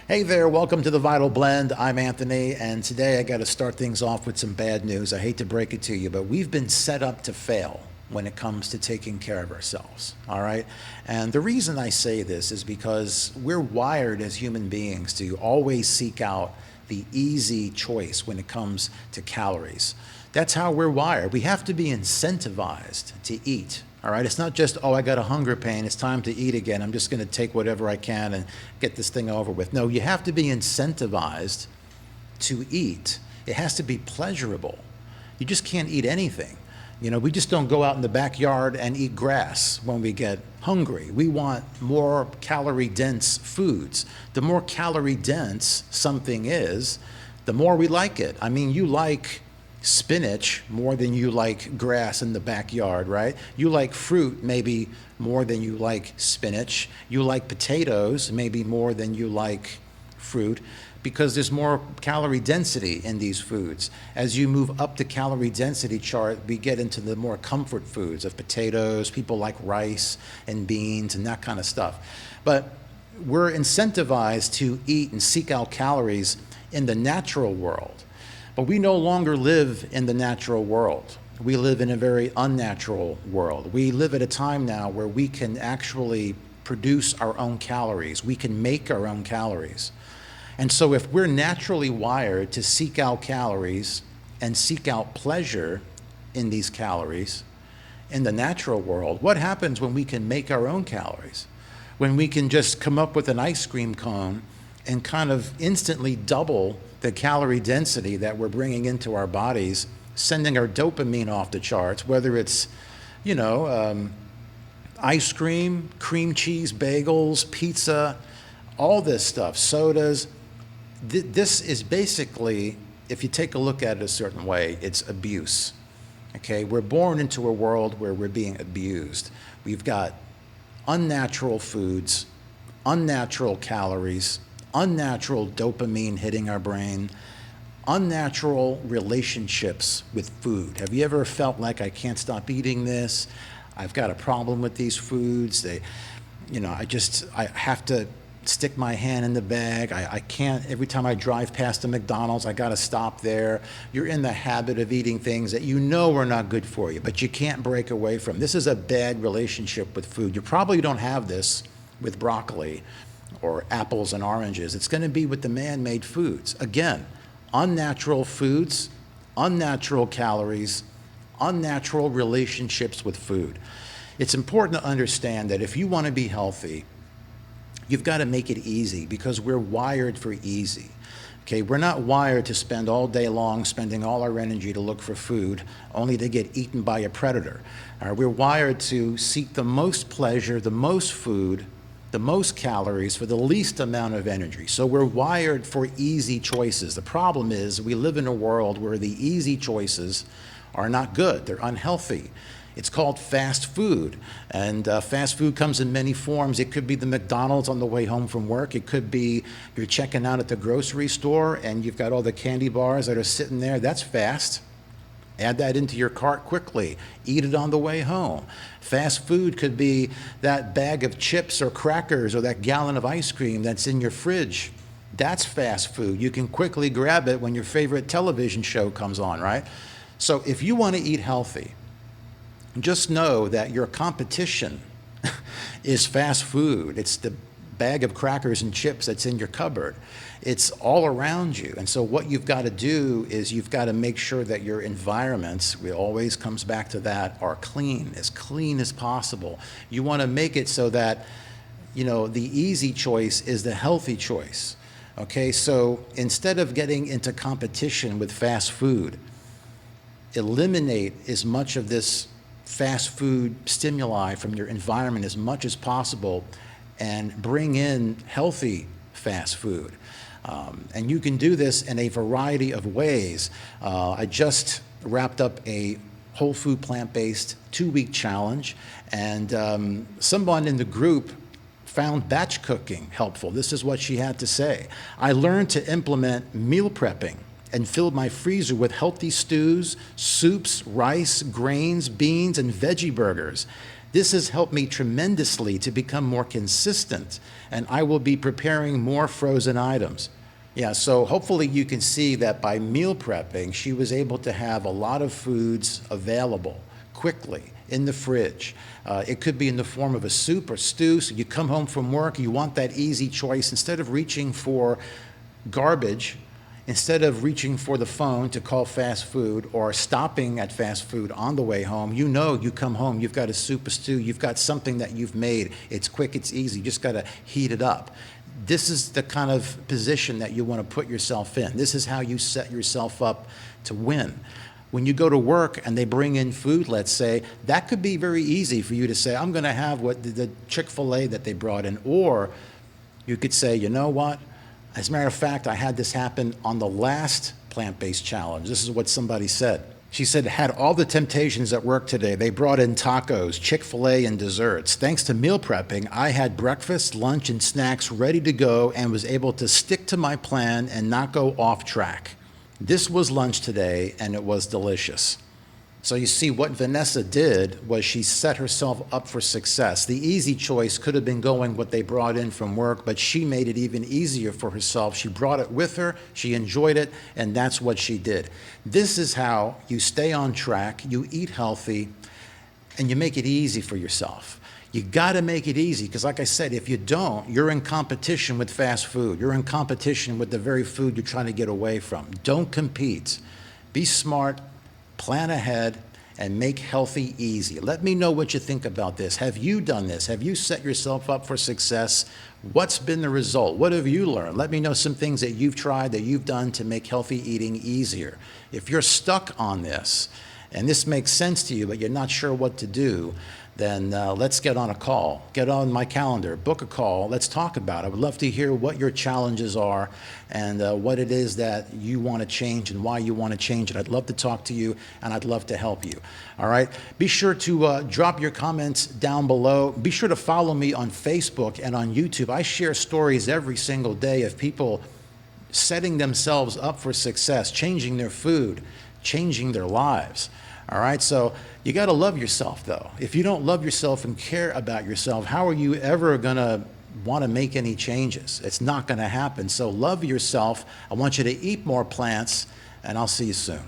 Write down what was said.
Hey there, welcome to the Vital Blend. I'm Anthony, and today I got to start things off with some bad news. I hate to break it to you, but we've been set up to fail when it comes to taking care of ourselves, all right? And the reason I say this is because we're wired as human beings to always seek out the easy choice when it comes to calories. That's how we're wired. We have to be incentivized to eat. All right, it's not just, oh, I got a hunger pain, it's time to eat again. I'm just going to take whatever I can and get this thing over with. No, you have to be incentivized to eat. It has to be pleasurable. You just can't eat anything. You know, we just don't go out in the backyard and eat grass when we get hungry. We want more calorie-dense foods. The more calorie-dense something is, the more we like it. I mean, you like spinach more than you like grass in the backyard, right? You like fruit maybe more than you like spinach. You like potatoes maybe more than you like fruit because there's more calorie density in these foods. As you move up the calorie density chart, we get into the more comfort foods of potatoes. People like rice and beans and that kind of stuff. But we're incentivized to eat and seek out calories in the natural world. But we no longer live in the natural world. We live in a very unnatural world. We live at a time now where we can actually produce our own calories. We can make our own calories. And so if we're naturally wired to seek out calories and seek out pleasure in these calories in the natural world, what happens when we can make our own calories? When we can just come up with an ice cream cone and kind of instantly double the calorie density that we're bringing into our bodies, sending our dopamine off the charts, whether it's, ice cream, cream cheese, bagels, pizza, all this stuff, sodas. This is basically, if you take a look at it a certain way, it's abuse. Okay, we're born into a world where we're being abused. We've got unnatural foods, unnatural calories, unnatural dopamine hitting our brain, unnatural relationships with food. Have you ever felt like I can't stop eating this? I've got a problem with these foods. I have to stick my hand in the bag. I can't, every time I drive past a McDonald's, I got to stop there. You're in the habit of eating things that you know are not good for you, but you can't break away from. This is a bad relationship with food. You probably don't have this with broccoli or apples and oranges. It's going to be with the man-made foods. Again, unnatural foods, unnatural calories, unnatural relationships with food. It's important to understand that if you want to be healthy, you've got to make it easy because we're wired for easy. Okay, we're not wired to spend all day long spending all our energy to look for food only to get eaten by a predator. We're wired to seek the most pleasure, the most food, the most calories for the least amount of energy. So we're wired for easy choices. The problem is we live in a world where the easy choices are not good. They're unhealthy. It's called fast food, and fast food comes in many forms. It could be the McDonald's on the way home from work. It could be you're checking out at the grocery store and you've got all the candy bars that are sitting there. That's fast. Add that into your cart quickly. Eat it on the way home. Fast food could be that bag of chips or crackers or that gallon of ice cream that's in your fridge. That's fast food. You can quickly grab it when your favorite television show comes on, right? So if you want to eat healthy, just know that your competition is fast food. It's the bag of crackers and chips that's in your cupboard. It's all around you. And so what you've got to do is you've got to make sure that your environments, it always comes back to that, are clean as possible. You want to make it so that, the easy choice is the healthy choice. Okay, so instead of getting into competition with fast food, eliminate as much of this fast food stimuli from your environment as much as possible and bring in healthy fast food. And you can do this in a variety of ways. I just wrapped up a whole food plant-based 2-week challenge, and someone in the group found batch cooking helpful. This is what she had to say. I learned to implement meal prepping and filled my freezer with healthy stews, soups, rice, grains, beans, and veggie burgers. This has helped me tremendously to become more consistent, and I will be preparing more frozen items. Yeah, so hopefully you can see that by meal prepping, she was able to have a lot of foods available quickly in the fridge. It could be in the form of a soup or stew. So you come home from work, you want that easy choice. Instead of reaching for garbage, instead of reaching for the phone to call fast food or stopping at fast food on the way home, you know you come home, you've got a soup, a stew, you've got something that you've made. It's quick, it's easy, you just got to heat it up. This is the kind of position that you want to put yourself in. This is how you set yourself up to win. When you go to work and they bring in food, let's say, that could be very easy for you to say, I'm going to have what the Chick-fil-A that they brought in. Or you could say, you know what? As a matter of fact, I had this happen on the last plant-based challenge. This is what somebody said. She said, had all the temptations at work today. They brought in tacos, Chick-fil-A, and desserts. Thanks to meal prepping, I had breakfast, lunch, and snacks ready to go and was able to stick to my plan and not go off track. This was lunch today, and it was delicious. So you see, what Vanessa did was she set herself up for success. The easy choice could have been going what they brought in from work, but she made it even easier for herself. She brought it with her, she enjoyed it, and that's what she did. This is how you stay on track, you eat healthy, and you make it easy for yourself. You got to make it easy, because like I said, if you don't, you're in competition with fast food. You're in competition with the very food you're trying to get away from. Don't compete. Be smart. Plan ahead and make healthy easy. Let me know what you think about this. Have you done this? Have you set yourself up for success? What's been the result? What have you learned? Let me know some things that you've tried, that you've done to make healthy eating easier. If you're stuck on this and this makes sense to you, but you're not sure what to do, then let's get on a call. Get on my calendar, book a call, let's talk about it. I would love to hear what your challenges are and what it is that you want to change and why you want to change it. I'd love to talk to you, and I'd love to help you. All right? Be sure to drop your comments down below. Be sure to follow me on Facebook and on YouTube. I share stories every single day of people setting themselves up for success, changing their food, changing their lives. All right, so you got to love yourself, though. If you don't love yourself and care about yourself, how are you ever going to want to make any changes? It's not going to happen. So love yourself. I want you to eat more plants, and I'll see you soon.